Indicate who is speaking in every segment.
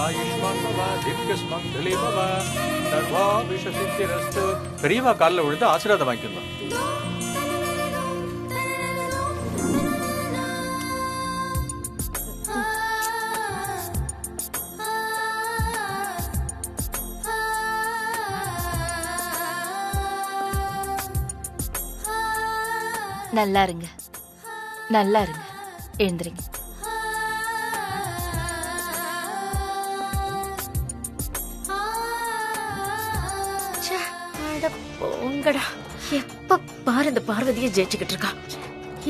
Speaker 1: ஆயுஷ்மான் பவ தீர்க்கஸ்மங்கலி பவ சர்வா விஷசித்திரஸ்து. பெரியவா காலில் விழுந்து ஆசீர்வாதம் வாங்கிக்கலாம்.
Speaker 2: நல்லா இருங்க, நல்லா இருங்க. எழுந்திரிங்க.
Speaker 3: போங்கடா, எப்ப பாரு இந்த பார்வதியை ஜெயிச்சுக்கிட்டு இருக்கா.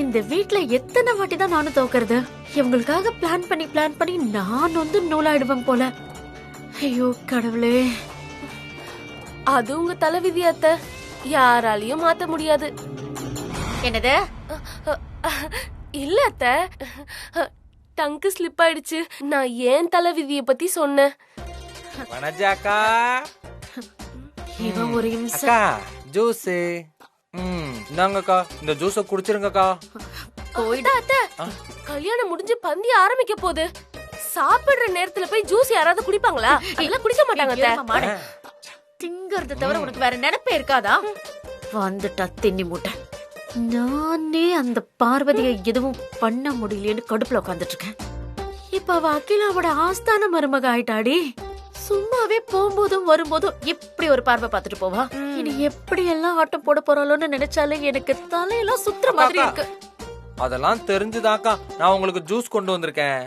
Speaker 3: இந்த வீட்டுல எத்தனை வாட்டி தான் நானும் தோக்கறது. இவங்களுக்காக பிளான் பண்ணி நான் வந்து நூலாயிடுவேன் போல. ஐயோ கடவுளே.
Speaker 4: அது உங்க தலைவிதி அத்தை, யாராலையும் மாத்த முடியாது.
Speaker 3: என்னது?
Speaker 4: இல்ல அத்தை, டங்கு ஸ்லிப் ஆயிடுச்சு. நான் ஏன் தலைவிதிய பத்தி சொன்னேன்.
Speaker 5: வனஜாக்கா,
Speaker 3: இவன் ஒரு
Speaker 5: அக்கா ஜூஸ். இந்தாங்கக்கா, இந்த ஜூஸ குடிச்சிருங்கக்கா.
Speaker 4: அத்தை, கல்யாணம் முடிஞ்சு பந்தி ஆரம்பிக்க போகுது. சாப்பிடுற நேரத்துல போய் ஜூஸ் யாராவது குடிப்பாங்களா? அதெல்லாம் குடிக்க மாட்டாங்க அத்தை.
Speaker 3: திங்கறத தவிர உனக்கு வேற நினைப்பே இருக்காதா? வந்துட்டா தின்னி மூட்டை. நானே அந்த பார்வதியை எதுவும் பண்ண முடியலன்னு கடுப்புல உட்காந்துட்டு இருக்கேன். இப்ப அவ அகிலாவோட ஆஸ்தான மருமக ஆயிட்டாடி. சும்மாவே போகும்போதும் வரும்போதும் இப்படி ஒரு பார்வை பார்த்துட்டு போவா. இனி எப்படி எல்லாம் ஆட்டம் போட போறாளோன்னு நினைச்சாலே எனக்கு தலையெல்லாம் சுத்துற மாதிரி இருக்கு.
Speaker 5: அதெல்லாம் தெரிஞ்சுதாக்கா நான் உங்களுக்கு ஜூஸ் கொண்டு வந்திருக்கேன்,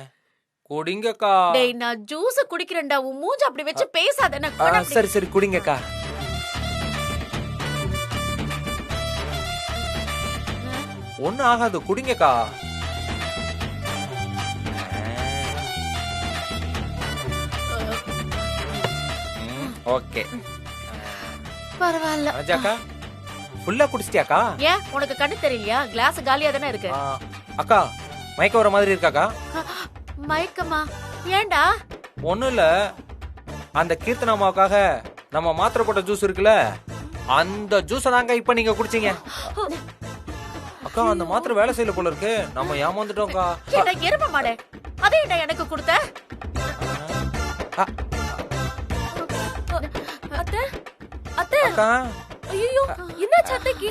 Speaker 5: குடிங்கக்கா.
Speaker 3: டேய், நான் ஜூஸ் குடிக்கிறேன்டா. உன் மூஞ்ச அப்படி வச்சு பேசாத.
Speaker 5: சரி சரி குடிங்கக்கா. ஒண்ணு ஆகாது, குடிங்கக்கா. ஓகே,
Speaker 3: பரவாயில்ல.
Speaker 5: வனஜாக்கா ஃபுல்லா குடிச்சிட்டியாக்கா?
Speaker 3: ஏன் உனக்கு கண்ணு தெரியலையா? கிளாஸ் காலியா தானே இருக்கு.
Speaker 5: அக்கா மயக்க வர மாதிரி இருக்காக்கா?
Speaker 3: மயக்கமா? ஏண்டா?
Speaker 5: ஒண்ணும் இல்ல, அந்த கீர்த்தனாமாவுக்காக நம்ம மாத்திரை போட்ட ஜூஸ் இருக்குல்ல, அந்த ஜூஸ தாங்க இப்ப நீங்க குடிச்சீங்க. அக்கா அந்த மாத்திரை வேலை செய்யல போல இருக்கு, நம்ம ஏமாந்துட்டோம்க்கா.
Speaker 3: ஏடா எருமை மாடே, அதே எனக்கு கொடுத்த.
Speaker 4: அத்தை, அத்தை,
Speaker 5: அக்கா
Speaker 4: ஐயோ என்னாச்சு அத்தைக்கு?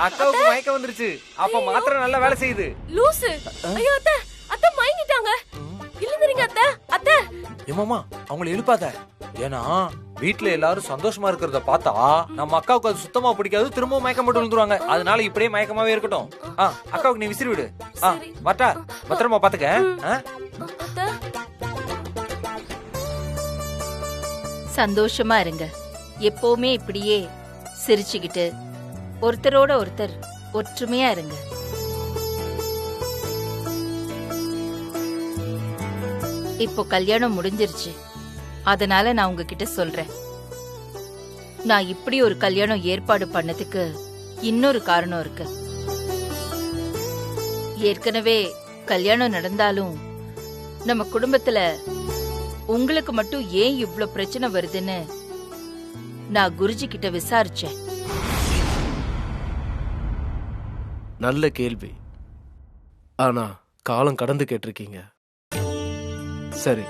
Speaker 5: அக்காவுக்கு மயக்கம் வந்துருச்சு. அப்ப மாத்திரை நல்லா வேலை செய்யுது.
Speaker 4: லூசு. ஐயோ அத்தை, அத்தை மயங்கிட்டாங்க. எழுந்திருங்க அத்தை. அத்தை
Speaker 5: ஏமாமா அவங்களை எழுப்பாத. ஏன்னா வீட்டுல எல்லாரும் சந்தோஷமா இருக்கிறத பார்த்தா நம்ம அக்காவுக்கு அது சுத்தமா பிடிக்காது, திரும்பவும் மயக்கம் போட்டு விழுந்துருவாங்க. அதனால இப்படியே மயக்கமாவே இருக்கட்டும். அக்காவுக்கு நீ விசிறி விடு. வட்டா பத்திரமா பாத்துக்க.
Speaker 2: சந்தோஷமா இருங்க. எப்பவுமே இப்படியே சிரிச்சுக்கிட்டு ஒருத்தரோட ஒருத்தர் ஒற்றுமையா இருங்க. இப்போ கல்யாணம் முடிஞ்சிருச்சு, அதனால நான் உங்ககிட்ட சொல்றேன். நான் இப்படி ஒரு கல்யாணம் ஏற்பாடு பண்ணதுக்கு இன்னொரு காரணம் இருக்கு. ஏற்கனவே கல்யாணம் நடந்தாலும் நம்ம குடும்பத்துல உங்களுக்கு மட்டும் ஏன் இவ்ளோ பிரச்சனை வருதுன்னு நான் குருஜி கிட்ட விசாரிச்சேன்.
Speaker 6: நல்ல கேள்வி, ஆனா காலம் கடந்து கேட்டிருக்கீங்க. சரி,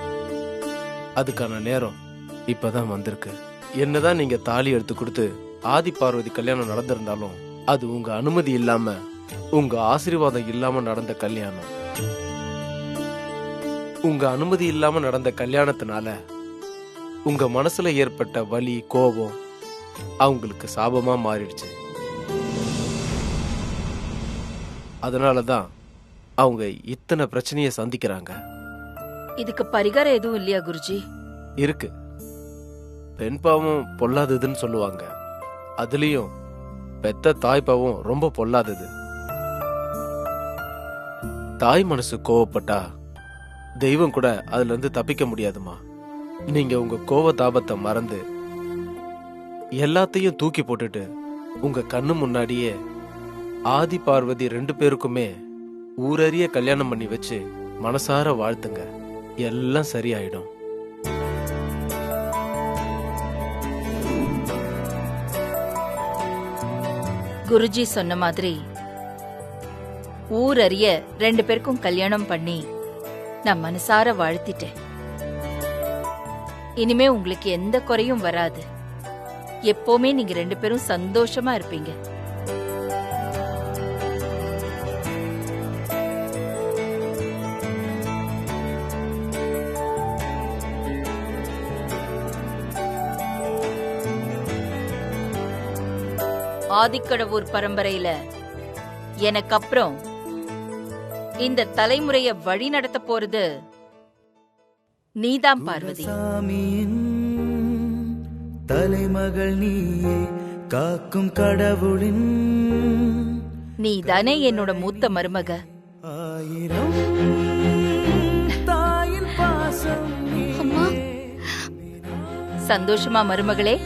Speaker 6: அதுக்கான நேரம் இப்பதான் வந்திருக்கு. என்னதான் நீங்க தாலி எடுத்து கொடுத்து ஆதி பார்வதி கல்யாணம் நடந்திருந்தாலும் அது உங்க அனுமதி இல்லாம, உங்க ஆசீர்வாதம் இல்லாம நடந்த கல்யாணம். உங்க அனுமதி இல்லாம நடந்த கல்யாணத்தினால உங்க மனசுல ஏற்பட்ட வலி, கோபம் அவங்களுக்கு சாபமா மாறிடுச்சு. அதனாலதான் அவங்க இத்தனை பிரச்சனைய சந்திக்கிறாங்க.
Speaker 2: இதுக்கு பரிகாரம் எதுவும் இல்லையா குருஜி?
Speaker 6: இருக்கு. பெண் பாவம் பொல்லாததுன்னு சொல்லுவாங்க. அதுலயும் பெத்த தாய் பாவம் ரொம்ப பொல்லாதது. தாய் மனசு கோவப்பட்டா தெய்வம் கூட அதுல இருந்து தப்பிக்க முடியாதுமா. நீங்க உங்க கோவ தாபத்தை மறந்து எல்லாத்தையும் தூக்கி போட்டுட்டு உங்க கண்ணு முன்னாடியே ஆதி பார்வதி 2 பேருக்குமே ஊரறிய கல்யாணம் பண்ணி வச்சு மனசார வாழ்த்துங்க. எல்லாம் சரியாயிடும்.
Speaker 2: குருஜி சொன்ன மாதிரி ஊர் அறிய 2 பேருக்கும் கல்யாணம் பண்ணி நான் மனசார வாழ்த்திட்டேன். இனிமே உங்களுக்கு எந்த குறையும் வராது. எப்பவுமே நீங்க 2 பேரும் சந்தோஷமா இருப்பீங்க. ஆதிக்கடவூர் பரம்பரையில எனக்கு அப்புறம் இந்த தலைமுறைய வழி நடத்த போறது நீதான் பார்வதி.
Speaker 7: தலைமகள் நீயே, காக்கும் கடவுளின்
Speaker 2: நீதானே என்னோட மூத்த மருமக.
Speaker 7: ஆயிரம் தாயின் பாசம்
Speaker 3: அம்மா,
Speaker 2: சந்தோஷமா மருமகளே?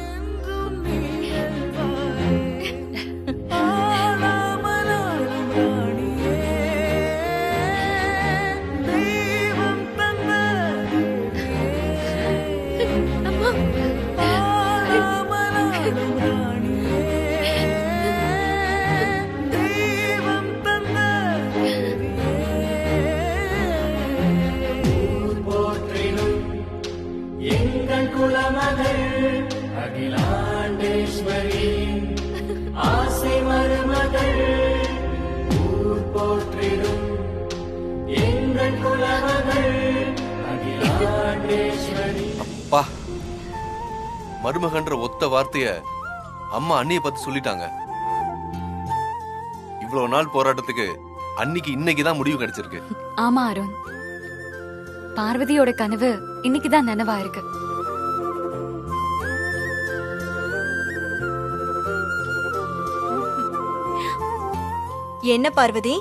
Speaker 8: அப்பா, மருமகன்ற ஒத்த வார்த்தைய அம்மா அண்ணிய பத்தி சொல்லிட்டாங்க. இவ்வளவு நாள் போராட்டத்துக்கு அன்னிக்கு இன்னைக்குதான் முடிவு கிடைச்சிருக்கு.
Speaker 9: ஆமா அருண், பார்வதியோட கனவு இன்னைக்குதான் நனவா இருக்கு.
Speaker 10: என்ன பார்வதி,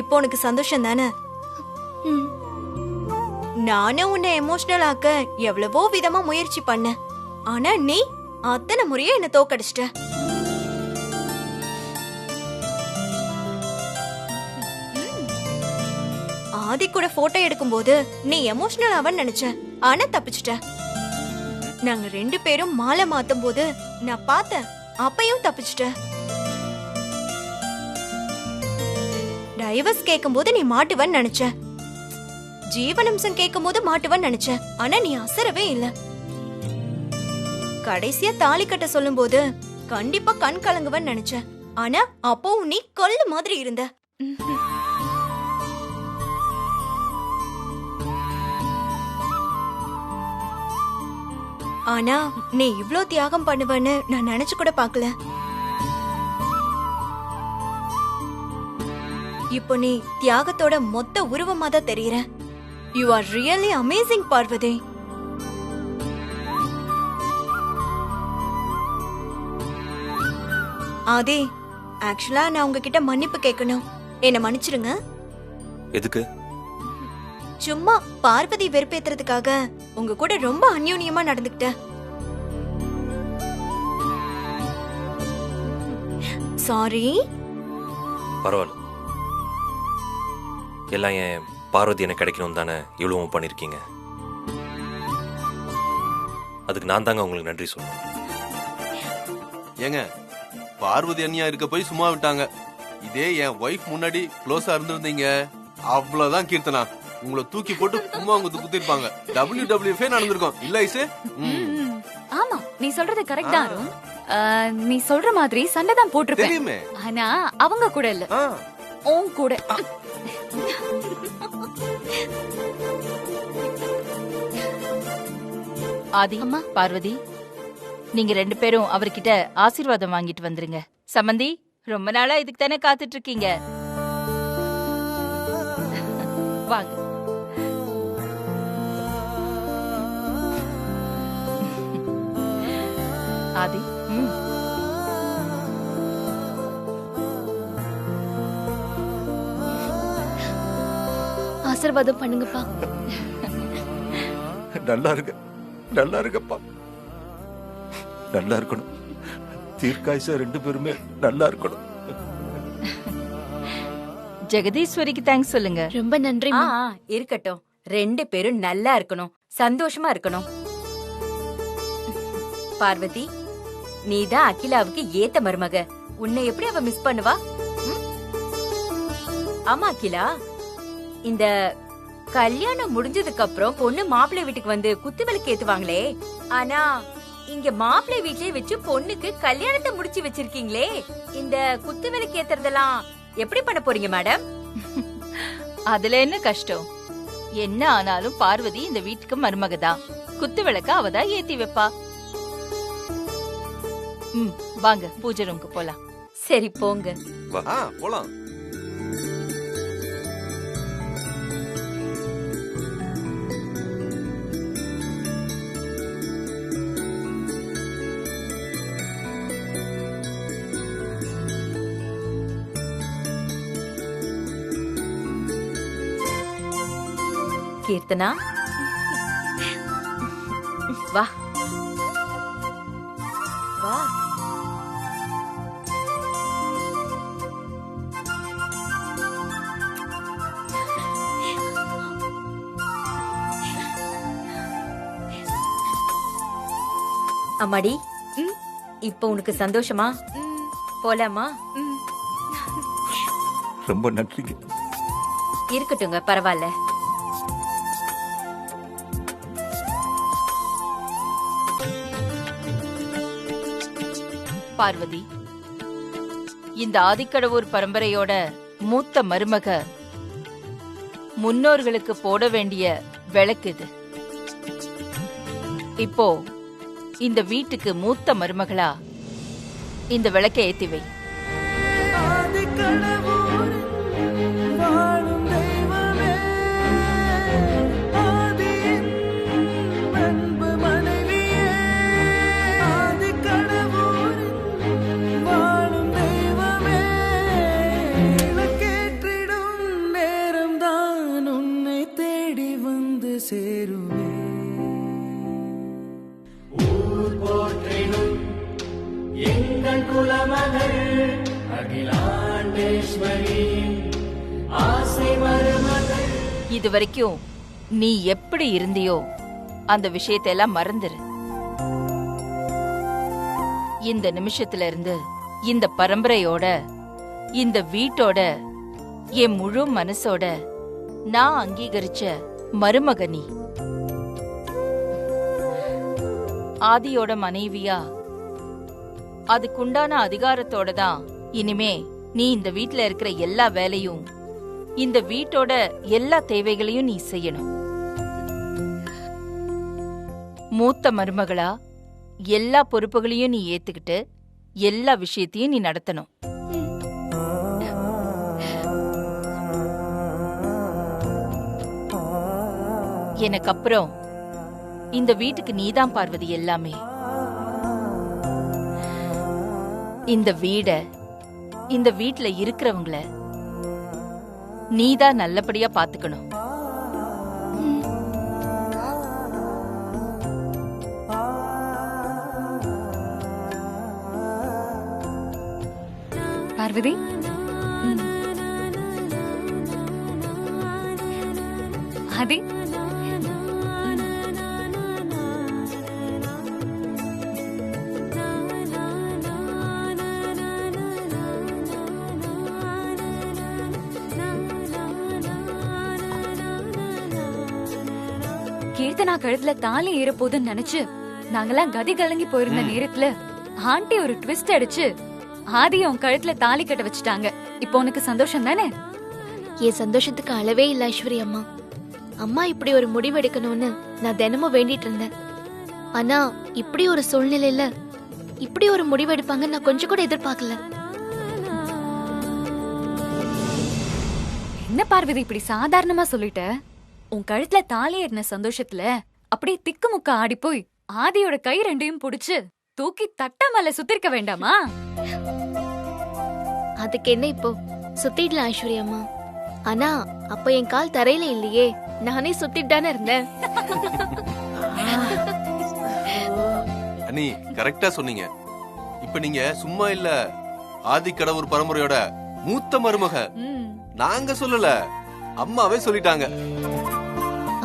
Speaker 10: இப்போ உனக்கு சந்தோஷம் தானே? நானும் உன்னை எமோஷனல் ஆக்க எவ்வளவோ விதமா முயற்சி பண்ண. ஆனா நீ அத்தனை முறையும் என்ன தோக்கடிச்சிட்ட. ஆதி கூட போட்டோ எடுக்கும்போது நீ எமோஷனல் ஆவன்னு நினைச்ச, ஆனா தப்பிச்சிட்ட. நாங்க 2 பேரும் மாலை மாத்தும் போது நான் பார்த்தேன், அப்பையும் தப்பிச்சிட்ட. டைவர்ஸ் கேட்கும்போது நீ மாட்டுவன்னு நினைச்ச, ஜீவனம்சம் கேட்கும்போது மாட்டுவன்னு நினைச்ச, ஆனா நீ அசரவே இல்ல. கடைசியா தாலி கட்ட சொல்லும் போது கண்டிப்பா கண் கலங்குவன்னு நினைச்ச, ஆனா அப்பவும் நீ கல்லு மாதிரி இருந்த. ஆனா நீ இவ்ளோ தியாகம் பண்ணுவன்னு நான் நினைச்சு கூட பாக்கல. இப்போ நீ தியாகத்தோட மொத்த உருவமா தான் தெரியற. You are really amazing Parvathi. Aadhi, ஆக்சுவலா நான் உங்ககிட்ட மன்னிப்பு கேட்கணும். என்ன மன்னிச்சிருங்க.
Speaker 11: எதுக்கு?
Speaker 10: சும்மா பார்வதி வெறுப்பேத்துறதுக்காக உங்க கூட ரொம்ப அந்யோன்யமா நடந்துக்கிட்டேன். சாரி.
Speaker 11: பரவாயில்ல, எல்லாம் என் பார்வதி எனக்கு கிடைக்கணும் தானே இவ்வளவும் பண்ணிருக்கீங்க. அதுக்கு நான் தாங்க உங்களுக்கு நன்றி சொல்றேன்.
Speaker 8: ஏங்க, பார்வதி அண்ணியா இருக்க போய் சும்மா விட்டாங்க. இதே என் ஒய்ஃப் முன்னாடி க்ளோஸா இருந்திருந்தீங்க, அவ்வளவுதான் கீர்த்தனா, உங்களை தூக்கி போட்டு கும்மா குத்திருப்பாங்க. WWF நடந்திருக்கும் இல்ல ஐசு?
Speaker 9: ஆமா, நீ சொல்றது கரெக்ட் தான் அருண். நீ சொல்ற மாதிரி சண்டை தான் போட்டிருப்பேன்.
Speaker 8: தெரியுமே.
Speaker 9: ஆனா அவங்க கூட இல்ல, உன் கூட.
Speaker 2: ஆதி, அம்மா, பார்வதி, நீங்க 2 பேரும் அவர்கிட்ட ஆசீர்வாதம் வாங்கிட்டு வந்துருங்க. சம்பந்தி, ரொம்ப நாளா இதுக்கு தானே காத்துட்டு இருக்கீங்க. வாங்க. ஆதி,
Speaker 3: ஆசீர்வாதம் பண்ணுங்கப்பா.
Speaker 12: நல்லா இருக்க, நல்லா இருக்கப்பா, நல்லா இருக்கணும். தீர்க்காயுசா 2 பேருமே நல்லா இருக்கணும்.
Speaker 2: ஜெகதீஸ்வரிக்கு தேங்க்ஸ் சொல்லுங்க.
Speaker 3: ரொம்ப நன்றி.
Speaker 13: இருக்கட்டும், 2 பேரும் நல்லா இருக்கணும், சந்தோஷமா இருக்கணும். பார்வதி, நீதான் அகிலாவுக்கு ஏத்த மருமக. உன்னை எப்படி அவ மிஸ் பண்ணுவா? ஆமா அகிலா, இந்த கல்யாணம் முடிஞ்சதுக்கு அப்புறம் பொண்ணு மாப்பிள்ளை வீட்டுக்கு வந்து குத்து விளக்கு ஏத்துவாங்களே, ஆனா இங்க மாப்பிள்ளை வீட்லயே வச்சு பொண்ணுக்கு கல்யாணத்தை முடிச்சு வச்சிருக்கீங்களே, இந்த குத்து விளக்கு ஏத்துறதெல்லாம் எப்படி பண்ண போறீங்க மேடம்?
Speaker 2: அதுல என்ன கஷ்டம்? என்ன ஆனாலும் பார்வதி இந்த வீட்டுக்கு மருமகதான். குத்து விளக்க அவதான் ஏத்தி வைப்பா. வாங்க பூஜை ரூமுக்கு போலாம்.
Speaker 13: சரி போங்க.
Speaker 8: போலாம்.
Speaker 13: கீர்த்தனா வா வா. அம்மாடி, இப்ப உனக்கு சந்தோஷமா? போலாமா?
Speaker 12: ரொம்ப நன்றிங்க.
Speaker 13: இருக்கட்டுங்க, பரவாயில்ல.
Speaker 2: பார்வதி, இந்த ஆதிக்கடவுர் பரம்பரையோட மூத்த மருமக, முன்னோர்களுக்கு போட வேண்டிய விளக்கு இது. இப்போ இந்த வீட்டுக்கு மூத்த மருமகளா இந்த விளக்கை ஏத்தி வை. இது வரைக்கும் நீ எப்படி இருந்தியோ அந்த விஷயத்தை எல்லாம் மறந்துரு. இந்த நிமிஷத்துல இருந்து இந்த பரம்பரையோட, இந்த வீட்டோட, என் முழு மனசோட நான் அங்கீகரிச்ச மருமக நீ. ஆதியோட மனைவியா அதுக்குண்டான அதிகாரத்தோட தான் இனிமே நீ இந்த வீட்ல இருக்கிற எல்லா வேலையும், இந்த வீட்டோட எல்லா தேவைகளையும் நீ செய்யணும். மூத்த மருமகளா எல்லா பொறுப்புகளையும் நீ ஏத்துக்கிட்டு எல்லா விஷயத்தையும் நீ நடத்தணும். எனக்கு அப்புறம் இந்த வீட்டுக்கு நீதான் பார்வதி எல்லாமே. இந்த வீட, இந்த வீட்ல இருக்கிறவங்கள நீதான் நல்லபடியா பாத்துக்கணும்.
Speaker 9: பார்வதி, ஆதி, கீர்த்தனா கழுத்துல தாலி ஏற போதுன்னு நினைச்சு நாங்கெல்லாம் கதி கலங்கி போயிருந்த நேரத்துல ஆண்டி ஒரு ட்விஸ்ட் அடிச்சு ஆதிய உன் கழுத்துல தாலி கட்ட வச்சுட்டாங்க. இப்போ உனக்கு சந்தோஷம் தானே?
Speaker 3: என் சந்தோஷத்துக்கு அளவே இல்ல ஐஸ்வரி அம்மா. அம்மா இப்படி ஒரு முடிவு எடுக்கணும்னு நான் தினமும் வேண்டிட்டு இருந்தேன். ஆனா இப்படி ஒரு சூழ்நிலையில இப்படி ஒரு முடிவு எடுப்பாங்க நான் கொஞ்சம் கூட எதிர்பார்க்கல.
Speaker 9: என்ன பார்வதி இப்படி சாதாரணமா சொல்லிட்ட? உன் கழுத்துல தாலி ஏறின சந்தோஷத்துல அப்படியே திக்கு முக்க ஆடி போய் ஆதியோட கை ரெண்டையும் புடிச்சு தூக்கி தட்ட மேல சுத்திருக்க வேண்டாமா?
Speaker 3: அதுக்கு என்ன இப்போ? சுத்திடலாம் ஐஸ்வரி அம்மா. ஆனா அப்ப என் கால் தரையில இல்லையே, நானே சுத்திட்டு தானே இருந்தேன்.
Speaker 8: அண்ணி கரெக்டா சொன்னீங்க. இப்ப நீங்க சும்மா இல்ல, ஆதிக்கடவுர் பரம்பரையோட மூத்த மருமக. நாங்க சொல்லல, அம்மாவே சொல்லிட்டாங்க.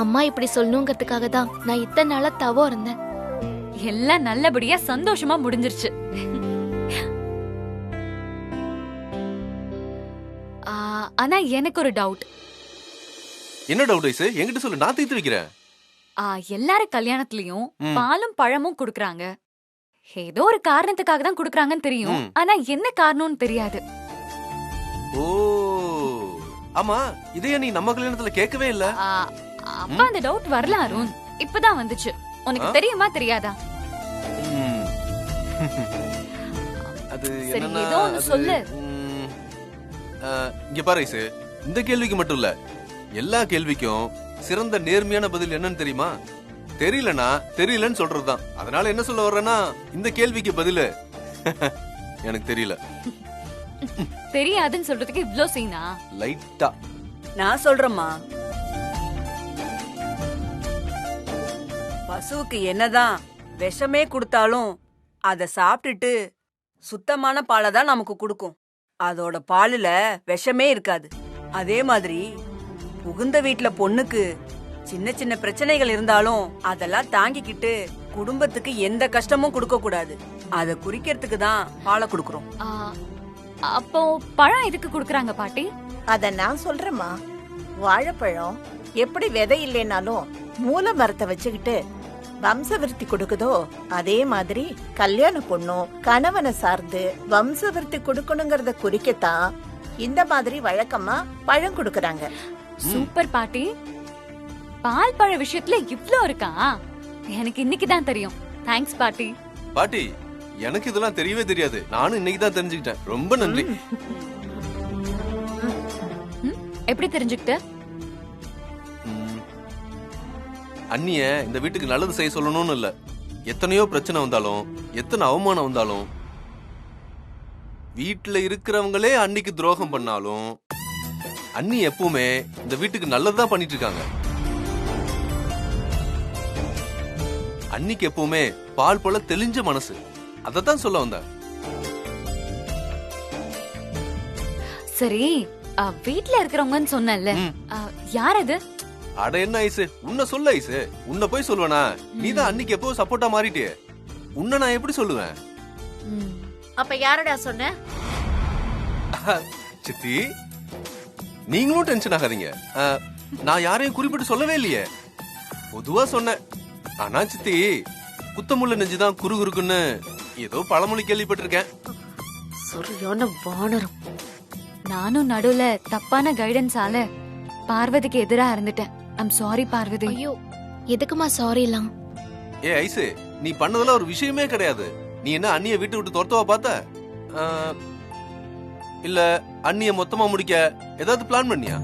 Speaker 3: அம்மா இப்படி சொல்லணுங்கிறதுக்காக தான் நான் இத்தனை நாளா தவோ இருந்தேன்.
Speaker 9: எல்லாம் நல்லபடியா சந்தோஷமா முடிஞ்சிருச்சு. ஆனா எனக்கு ஒரு டவுட்.
Speaker 8: என்ன டவுட் ஐஸ்? என்கிட்ட சொல்லு, நான் தீர்த்து வைக்கிறேன்.
Speaker 9: எல்லாரும் கல்யாணத்துலயும் பாலும் பழமும் குடுக்கறாங்க. ஏதோ ஒரு காரணத்துக்காக தான் குடுக்கறாங்கன்னு தெரியும். ஆனா என்ன காரணம்னு தெரியாது.
Speaker 8: ஓ ஆமா, இதைய நீ நம்ம கல்யாணத்துல கேட்கவே இல்ல.
Speaker 9: அப்ப அந்த டவுட் வரல அருண், இப்பதான் வந்துச்சு. உனக்கு தெரியுமா தெரியாதா?
Speaker 8: அது
Speaker 9: சரி,
Speaker 8: என்னன்னா,
Speaker 9: ஏதோ ஒன்னு சொல்லு.
Speaker 8: இங்க பாரு ஐசு, இந்த கேள்விக்கு மட்டும் இல்ல, எல்லா கேள்விக்கும் சிறந்த நேர்மையான பதில் என்னன்னு தெரியுமா? தெரியலனா தெரியலன்னு சொல்றதுதான். அதனால என்ன சொல்ல வர்றேன்னா, இந்த கேள்விக்கு பதில் எனக்கு தெரியல.
Speaker 9: தெரியாதுன்னு சொல்றதுக்கு இவ்ளோ சீனா?
Speaker 8: லைட்டா
Speaker 14: நான் சொல்றேம்மா. பசுவுக்கு என்னதான் விஷமே கொடுத்தாலும் அத சாப்பிட்டுட்டு சுத்தமான பாலை தான் நமக்கு கொடுக்கும். அதோட பாலுல விஷமே இருக்காது. அதே மாதிரி புகுந்த வீட்டுல பொண்ணுக்கு சின்ன சின்ன பிரச்சனைகள் இருந்தாலும் அதெல்லாம் தாங்கிக்கிட்டு குடும்பத்துக்கு எந்த கஷ்டமும் கொடுக்க கூடாது. அத குறிக்கிறதுக்கு தான் பாலை கொடுக்கறோம்.
Speaker 9: அப்போ பழம் எதுக்கு குடுக்கறாங்க பாட்டி?
Speaker 15: அத நான் சொல்றேம்மா. வாழைப்பழம் எப்படி விதை இல்லைனாலும் மூல மரத்தை வச்சுக்கிட்டு வம்ச விருத்தி கொடுக்குதோ, அதே மாதிரி கல்யாண பொண்ணும் கணவனை சார்ந்து வம்ச விருத்தி கொடுக்கணுங்கறத குறிக்கத்தான் இந்த மாதிரி வழக்கமா பழம் கொடுக்கறாங்க.
Speaker 9: சூப்பர் பாட்டி. பால் பழ விஷயத்துல இவ்ளோ இருக்கா? எனக்கு இன்னைக்குதான் தெரியும். தேங்க்ஸ் பாட்டி.
Speaker 8: பாட்டி, எனக்கு இதெல்லாம் தெரியவே தெரியாது. நானும் இன்னைக்கு தான் தெரிஞ்சுக்கிட்டேன். ரொம்ப நன்றி.
Speaker 9: எப்படி தெரிஞ்சுக்கிட்ட?
Speaker 8: அண்ணிய இந்த வீட்டுக்கு நல்லது செய்ய சொல்லணும்னு இல்ல, எத்தனையோ பிரச்சனை வந்தாலும் எத்தனை அவமானம் வந்தாலும் வீட்டுல இருக்கிறவங்களே அன்னிக்கு துரோகம் பண்ணாலும் அண்ணி எப்பவுமே இந்த வீட்டுக்கு நல்லதுதான் பண்ணிட்டு இருக்காங்க. அன்னிக்கு எப்பவுமே பால் போல தெளிஞ்ச மனசு. அதத்தான் சொல்ல வந்த.
Speaker 9: சரி, வீட்டுல இருக்கிறவங்கன்னு சொன்னல, யார் அது?
Speaker 8: அட என்ன ஐசு, உன்னை சொல்ல ஐசு. உன்னை போய் சொல்லுவனா? நீதான் அன்னிக்கு எப்போ சப்போர்ட்டா மாறிட்டியே. உன்னை நான் எப்படி சொல்லுவேன்?
Speaker 3: அப்ப யாரடா சொன்ன?
Speaker 8: சித்தி, நீங்களும் டென்ஷன் ஆகாதீங்க. நான் யாரையும் குறிப்பிட்டு சொல்லவே இல்லையே, பொதுவா சொன்னேன். ஆனா சித்தி, குத்தமுள்ள நெஞ்சுதான் குறுகுறுக்குன்னு ஏதோ பழமொழி கேள்விப்பட்டிருக்கேன்.
Speaker 3: சரியான வானரம்.
Speaker 9: நானும் நடுவுல தப்பான கைடன்ஸால பார்வதிக்கு எதிரா இருந்துட்டேன். I'm sorry Parvati.
Speaker 16: ஐயோ, எதுக்குமா சாரி எல்லாம்?
Speaker 8: ஏ ஐசு, நீ பண்ணதெல்லாம் ஒரு விஷயமே கிடையாது. நீ என்ன அண்ணிய வீட்டு விட்டு துரத்தவா பார்த்த? இல்ல அண்ணிய மொத்தமா முடிக்க ஏதாவது பிளான் பண்ணியா?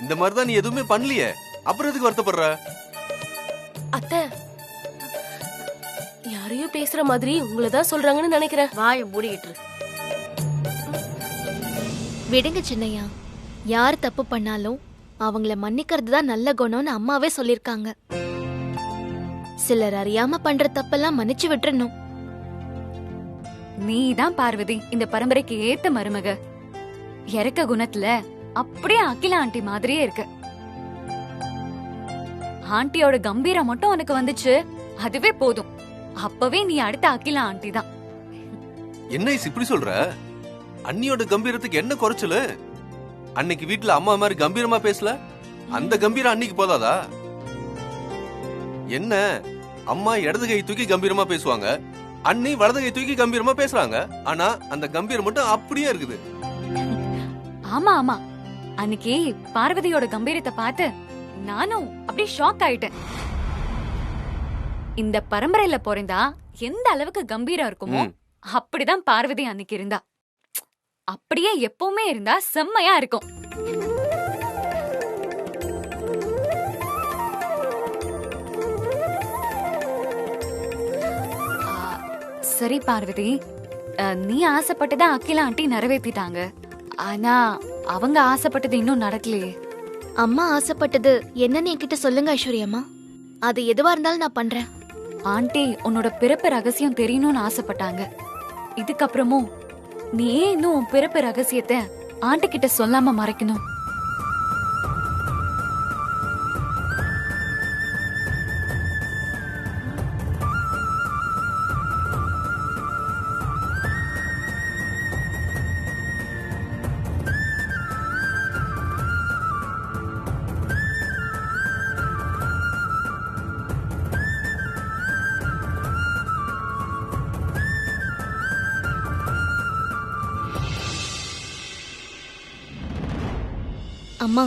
Speaker 8: இந்த மாதிரிதான் நீ எதுவுமே பண்ணலையே, அப்புறம் எதுக்கு வருத்தப்படுற?
Speaker 4: அத்தை, யாரையோ பேசுற மாதிரி உங்களதான் சொல்றாங்கன்னு நினைக்கிறேன்.
Speaker 3: வாயை மூடிக்கிட்டு
Speaker 16: விடுங்க சின்னையா. யார் தப்பு பண்ணாலும் அவங்கள மன்னிக்கிறது தான் நல்ல குணம்னு அம்மாவே சொல்லிருக்காங்க. சிலர் அறியாம பண்ற தப்பெல்லாம் மன்னிச்சு விட்டுறணும்.
Speaker 9: நீதான் பார்வதி இந்த பரம்பரைக்கு ஏத்த மருமக. இறக்க குணத்துல அப்படியே அகிலா ஆண்டி மாதிரியே இருக்கு. ஆண்டியோட கம்பீரம் மட்டும் உனக்கு வந்துச்சு, அதுவே போதும். அப்பவே நீ அடுத்த அகிலா ஆண்டி தான்.
Speaker 8: என்ன இப்படி சொல்ற? அண்ணியோட கம்பீரத்துக்கு என்ன குறைச்சலு? அன்னைக்கு வீட்டுல அம்மா மாதிரி கம்பீரமா பேசல, அந்த கம்பீரம் அன்னைக்கு போதாதா? என்ன, அம்மா இடது கை தூக்கி கம்பீரமா பேசுவாங்க, அண்ணி வலது கை தூக்கி கம்பீரமா பேசுறாங்க. ஆனா அந்த கம்பீரம் மட்டும் அப்படியே இருக்குது.
Speaker 9: ஆமா ஆமா, அன்னைக்கு பார்வதியோட கம்பீரத்தை பார்த்து நானும் அப்படியே ஷாக் ஆயிட்டேன். இந்த பரம்பரையில பிறந்தா எந்த அளவுக்கு கம்பீரம் இருக்குமோ அப்படிதான் பார்வதி அன்னைக்கு இருந்தா. அப்படியே எப்பவுமே இருந்தா செம்மையா இருக்கும். சரி பார்வதி, நீ ஆசைப்பட்டதா அகிலா ஆண்டி நிறைவேற்றிட்டாங்க. ஆனா அவங்க ஆசைப்பட்டது இன்னும் நடக்கலையே.
Speaker 16: அம்மா ஆசைப்பட்டது என்னன்னு என்கிட்ட சொல்லுங்க ஐஸ்வர்யம்மா. அது எதுவா இருந்தாலும் நான் பண்றேன்.
Speaker 9: ஆண்டி உன்னோட பிறப்பு ரகசியம் தெரியணும்னு ஆசைப்பட்டாங்க. இதுக்கப்புறமும் நீ ஏன் இன்னும் உன் பிறப்பு ரகசியத்தை ஆண்டி கிட்ட சொல்லாம மறைக்கணும்?
Speaker 16: அம்மா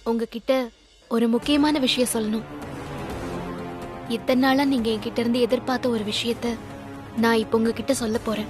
Speaker 16: உங்ககிட்ட ஒரு முக்கியமான விஷயம் சொல்லணும். இத்தனை நாளா நீங்க என்கிட்ட இருந்து எதிர்பார்த்த ஒரு விஷயத்த நான் இப்ப உங்ககிட்ட சொல்ல போறேன்.